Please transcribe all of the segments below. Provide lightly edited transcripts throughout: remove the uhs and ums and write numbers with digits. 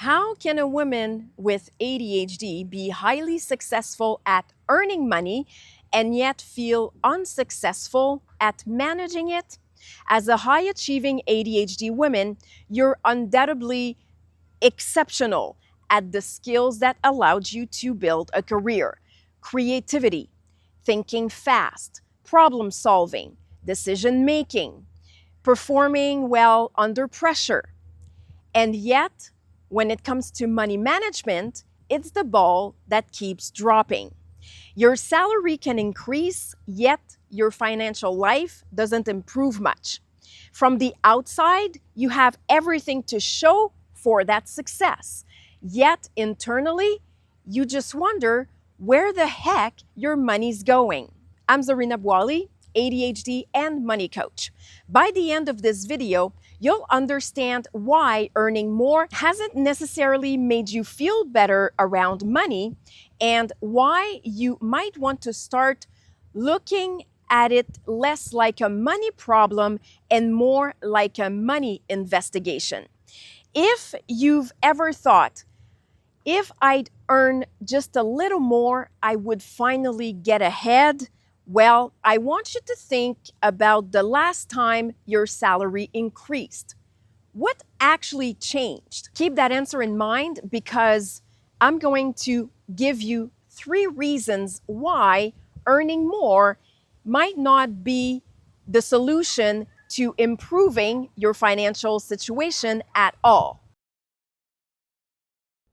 How can a woman with ADHD be highly successful at earning money and yet feel unsuccessful at managing it? As a high achieving ADHD woman, you're undoubtedly exceptional at the skills that allowed you to build a career: creativity, thinking fast, problem solving, decision making, performing well under pressure. And yet, when it comes to money management, it's the ball that keeps dropping. Your salary can increase, yet your financial life doesn't improve much. From the outside, you have everything to show for that success. Yet internally, you just wonder where the heck your money's going. I'm Zarina Bwali, ADHD and money coach. By the end of this video, you'll understand why earning more hasn't necessarily made you feel better around money and why you might want to start looking at it less like a money problem and more like a money investigation. If you've ever thought, if I'd earn just a little more, I would finally get ahead, well, I want you to think about the last time your salary increased. What actually changed? Keep that answer in mind because I'm going to give you 3 reasons why earning more might not be the solution to improving your financial situation at all.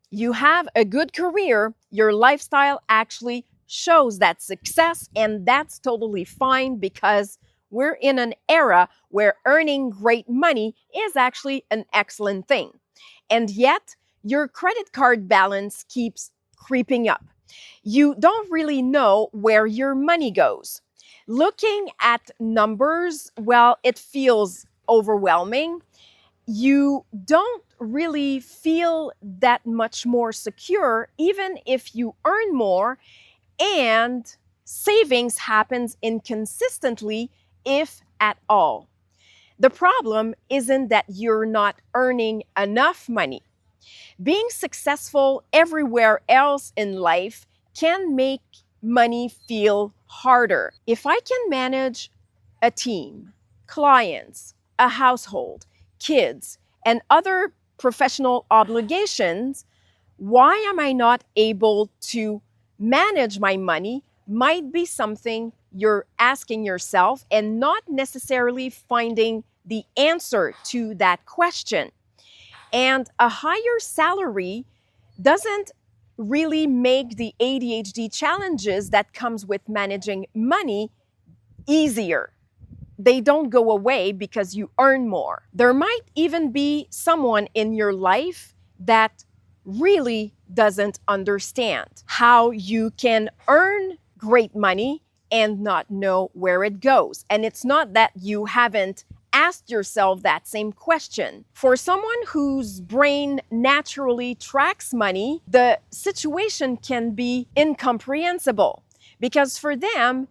You have a good career, your lifestyle actually shows that success, and that's totally fine because we're in an era where earning great money is actually an excellent thing. And yet, your credit card balance keeps creeping up. You don't really know where your money goes. Looking at numbers, well, it feels overwhelming. You don't really feel that much more secure, even if you earn more, and savings happens inconsistently, if at all. The problem isn't that you're not earning enough money. Being successful everywhere else in life can make money feel harder. If I can manage a team, clients, a household, kids, and other professional obligations, why am I not able to manage my money might be something you're asking yourself and not necessarily finding the answer to that question. And a higher salary doesn't really make the ADHD challenges that comes with managing money easier. They don't go away because you earn more. There might even be someone in your life that really doesn't understand how you can earn great money and not know where it goes. And it's not that you haven't asked yourself that same question. For someone whose brain naturally tracks money, the situation can be incomprehensible because for them,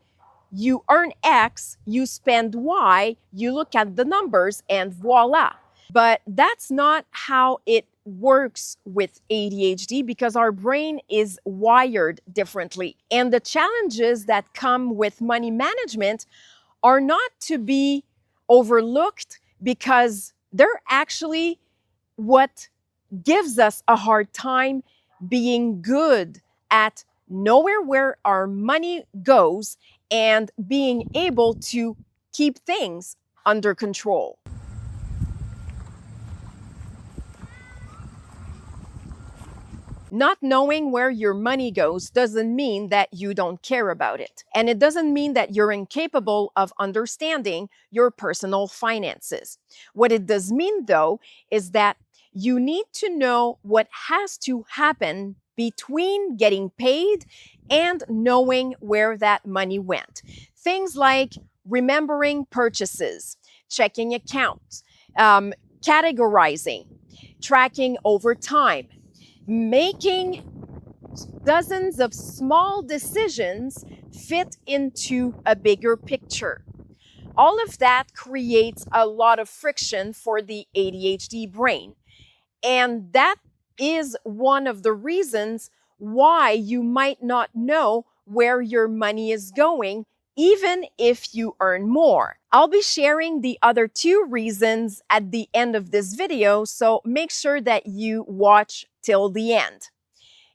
you earn X, you spend Y, you look at the numbers, and voila. But that's not how it works with ADHD because our brain is wired differently. And the challenges that come with money management are not to be overlooked because they're actually what gives us a hard time being good at knowing where our money goes and being able to keep things under control. Not knowing where your money goes doesn't mean that you don't care about it. And it doesn't mean that you're incapable of understanding your personal finances. What it does mean, though, is that you need to know what has to happen between getting paid and knowing where that money went. Things like remembering purchases, checking accounts, categorizing, tracking over time, making dozens of small decisions fit into a bigger picture. All of that creates a lot of friction for the ADHD brain. And that is one of the reasons why you might not know where your money is going, even if you earn more. I'll be sharing the other two reasons at the end of this video, so make sure that you watch till the end.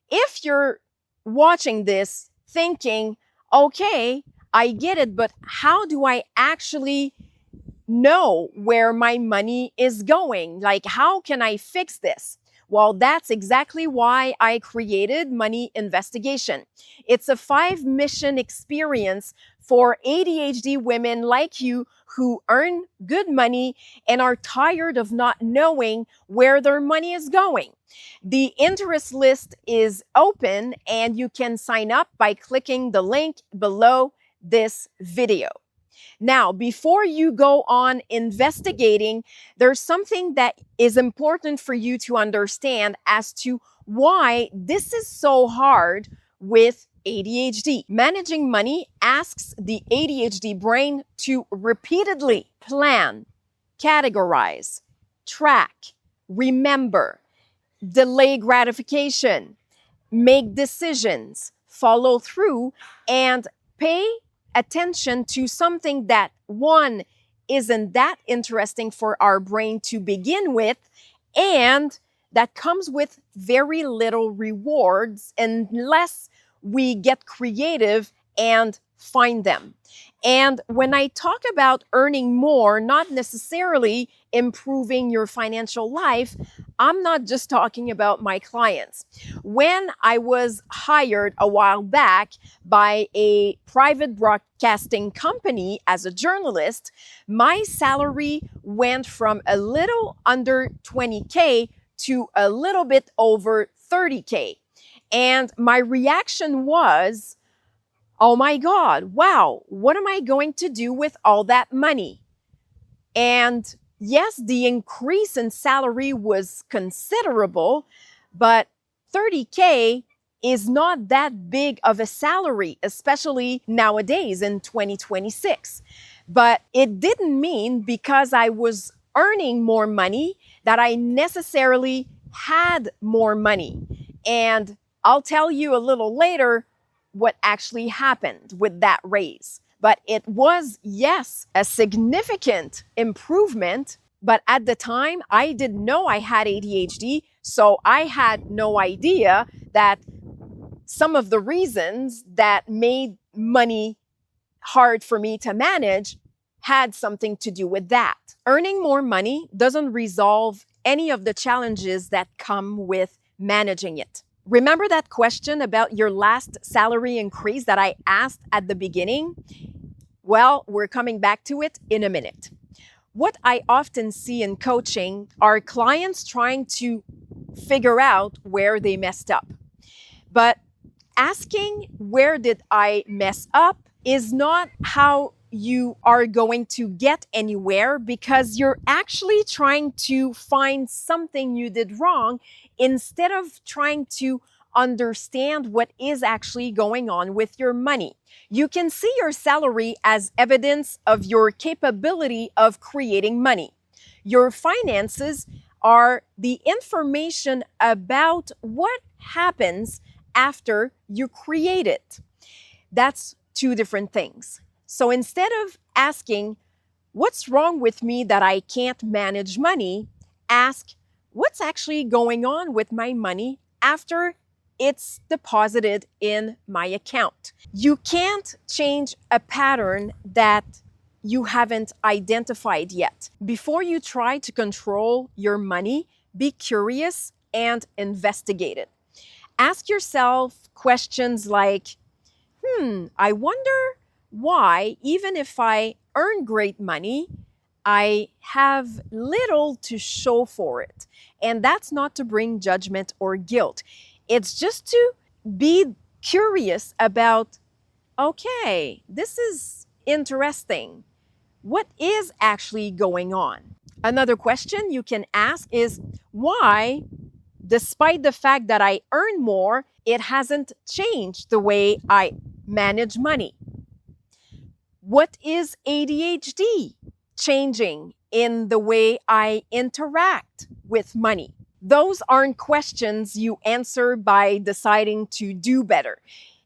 If you're watching this thinking, okay, I get it, but how do I actually know where my money is going? Like, how can I fix this? Well, that's exactly why I created Money Investigation. It's a 5-mission experience for ADHD women like you who earn good money and are tired of not knowing where their money is going. The interest list is open and you can sign up by clicking the link below this video. Now, before you go on investigating, there's something that is important for you to understand as to why this is so hard with ADHD. Managing money asks the ADHD brain to repeatedly plan, categorize, track, remember, delay gratification, make decisions, follow through, and pay attention to something that, one, isn't that interesting for our brain to begin with, and that comes with very little rewards unless we get creative and find them. And when I talk about earning more, not necessarily improving your financial life, I'm not just talking about my clients. When I was hired a while back by a private broadcasting company as a journalist, my salary went from a little under 20K to a little bit over 30K. And my reaction was, oh my God, wow, what am I going to do with all that money? And yes, the increase in salary was considerable, but 30K is not that big of a salary, especially nowadays in 2026. But it didn't mean because I was earning more money that I necessarily had more money. And I'll tell you a little later what actually happened with that raise. But it was, yes, a significant improvement. But at the time, I didn't know I had ADHD, so I had no idea that some of the reasons that made money hard for me to manage had something to do with that. Earning more money doesn't resolve any of the challenges that come with managing it. Remember that question about your last salary increase that I asked at the beginning? Well, we're coming back to it in a minute. What I often see in coaching are clients trying to figure out where they messed up. But asking where did I mess up is not how you are going to get anywhere, because you're actually trying to find something you did wrong instead of trying to understand what is actually going on with your money. You can see your salary as evidence of your capability of creating money. Your finances are the information about what happens after you create it. That's two different things. So instead of asking, what's wrong with me that I can't manage money, ask, what's actually going on with my money after it's deposited in my account? You can't change a pattern that you haven't identified yet. Before you try to control your money, be curious and investigate it. Ask yourself questions like, I wonder why, even if I earn great money, I have little to show for it. And that's not to bring judgment or guilt. It's just to be curious about, okay, this is interesting. What is actually going on? Another question you can ask is, why, despite the fact that I earn more, it hasn't changed the way I manage money? What is ADHD changing in the way I interact with money? Those aren't questions you answer by deciding to do better.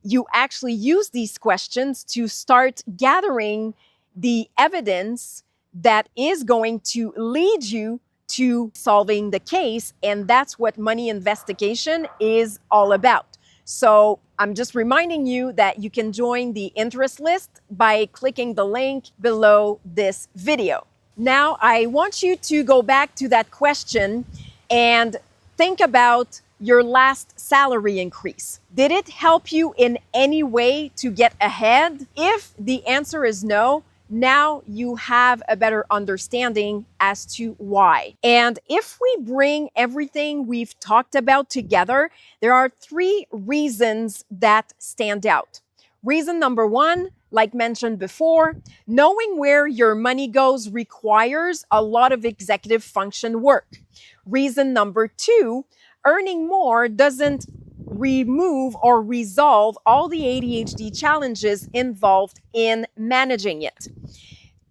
You actually use these questions to start gathering the evidence that is going to lead you to solving the case. And that's what money investigation is all about. So I'm just reminding you that you can join the interest list by clicking the link below this video. Now, I want you to go back to that question and think about your last salary increase. Did it help you in any way to get ahead? If the answer is no, now you have a better understanding as to why. And if we bring everything we've talked about together, there are 3 reasons that stand out. Reason number 1, like mentioned before, knowing where your money goes requires a lot of executive function work. Reason number 2, earning more doesn't remove or resolve all the ADHD challenges involved in managing it.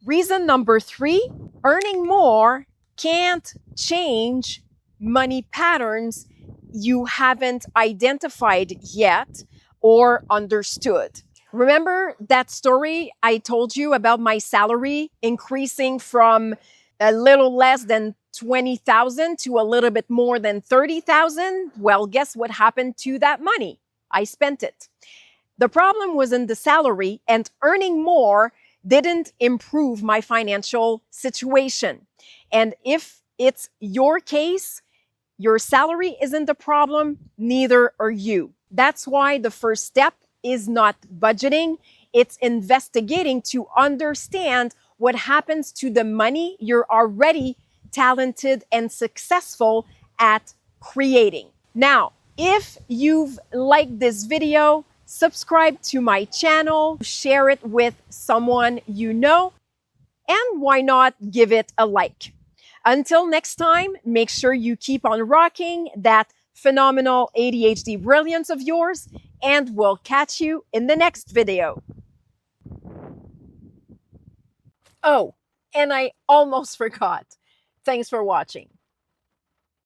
Reason number 3, earning more can't change money patterns you haven't identified yet or understood. Remember that story I told you about my salary increasing from a little less than 20,000 to a little bit more than 30,000? Well, guess what happened to that money? I spent it. The problem was in the salary, and earning more didn't improve my financial situation. And if it's your case, your salary isn't the problem, neither are you. That's why the first step is not budgeting, it's investigating to understand what happens to the money you're already talented and successful at creating. Now, if you've liked this video, subscribe to my channel, share it with someone you know, and why not give it a like. Until next time, make sure you keep on rocking that phenomenal ADHD brilliance of yours, and we'll catch you in the next video. Oh, and I almost forgot. Thanks for watching.